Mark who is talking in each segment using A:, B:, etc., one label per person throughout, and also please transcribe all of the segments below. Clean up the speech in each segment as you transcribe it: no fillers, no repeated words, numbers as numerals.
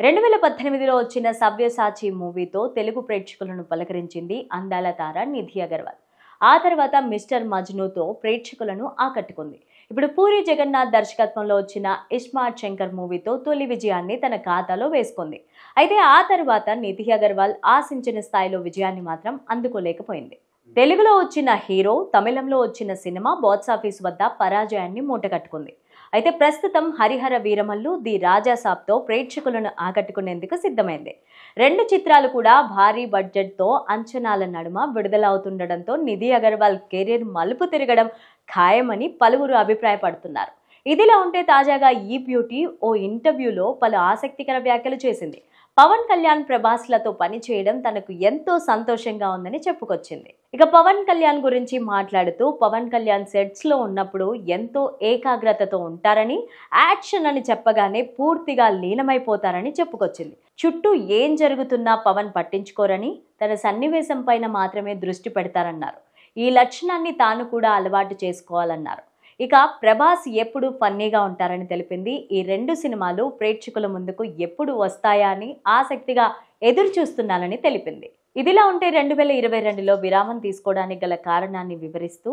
A: 2018లో వచ్చిన సవ్యసాచి మూవీతో తెలుగు ప్రేక్షకులను పలకరించింది అందాల తార నిధి అగర్వాల్. ఆ తర్వాత మిస్టర్ మజ్నూతో ప్రేక్షకులను ఆకట్టుకుంది. ఇప్పుడు పూరి జగన్నాథ్ దర్శకత్వంలో వచ్చిన ఇస్మార్ట్ శంకర్ మూవీతో తొలి విజయాన్ని తన ఖాతాలో వేసుకుంది. అయితే ఆ తర్వాత నిధి అగర్వాల్ ఆశించిన స్థాయిలో విజయాన్ని మాత్రం అందుకోలేకపోయింది. తెలుగులో వచ్చిన హీరో, తమిళంలో వచ్చిన సినిమా బాక్సాఫీస్ వద్ద పరాజయాన్ని మూటగట్టుకుంది. అయితే ప్రస్తుతం హరిహర వీరమల్లు, ది రాజాసాబ్తో ప్రేక్షకులను ఆకట్టుకునేందుకు సిద్ధమైంది. రెండు చిత్రాలు కూడా భారీ బడ్జెట్తో అంచనాల నడుమ విడుదలవుతుండటంతో నిధి అగర్వాల్ కెరీర్ మలుపు తిరగడం ఖాయమని పలువురు అభిప్రాయపడుతున్నారు. ఇదిలా ఉంటే తాజాగా ఈ బ్యూటీ ఓ ఇంటర్వ్యూలో పలు ఆసక్తికర వ్యాఖ్యలు చేసింది. పవన్ కళ్యాణ్, ప్రభాస్లతో పనిచేయడం తనకు ఎంతో సంతోషంగా ఉందని చెప్పుకొచ్చింది. ఇక పవన్ కళ్యాణ్ గురించి మాట్లాడుతూ, పవన్ కళ్యాణ్ సెట్స్ లో ఉన్నప్పుడు ఎంతో ఏకాగ్రతతో ఉంటారని, యాక్షన్ అని చెప్పగానే పూర్తిగా లీనమైపోతారని చెప్పుకొచ్చింది. చుట్టూ ఏం జరుగుతున్నా పవన్ పట్టించుకోరని, తన సన్నివేశం పైన మాత్రమే దృష్టి పెడతారన్నారు. ఈ లక్షణాన్ని తాను కూడా అలవాటు చేసుకోవాలన్నారు. ఇక ప్రభాస్ ఎప్పుడు ఫన్నీగా ఉంటారని తెలిపింది. ఈ రెండు సినిమాలు ప్రేక్షకుల ముందుకు ఎప్పుడు వస్తాయా అని ఆసక్తిగా ఎదురు చూస్తున్నానని తెలిపింది. ఇదిలా ఉంటే 2022లో విరామం తీసుకోవడానికి గల కారణాన్ని వివరిస్తూ,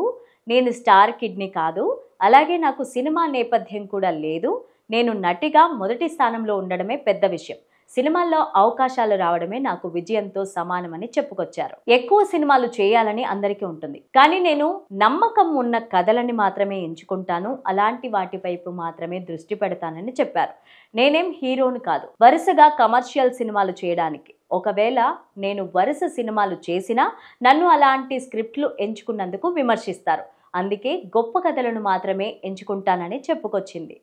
A: నేను స్టార్ కిడ్ని కాదు, అలాగే నాకు సినిమా నేపథ్యం కూడా లేదు, నేను నటిగా మొదటి స్థానంలో ఉండడమే పెద్ద విషయం, సినిమాల్లో అవకాశాలు రావడమే నాకు విజయంతో సమానమని చెప్పుకొచ్చారు. ఎక్కువ సినిమాలు చేయాలని అందరికీ ఉంటుంది, కానీ నేను నమ్మకం ఉన్న కథలని మాత్రమే ఎంచుకుంటాను, అలాంటి వాటి వైపు మాత్రమే దృష్టి పెడతానని చెప్పారు. నేనేం హీరోని కాదు వరుసగా కమర్షియల్ సినిమాలు చేయడానికి. ఒకవేళ నేను వరుస సినిమాలు చేసినా నన్ను అలాంటి స్క్రిప్ట్లు ఎంచుకున్నందుకు విమర్శిస్తారు. అందుకే గొప్ప కథలను మాత్రమే ఎంచుకుంటానని చెప్పుకొచ్చింది.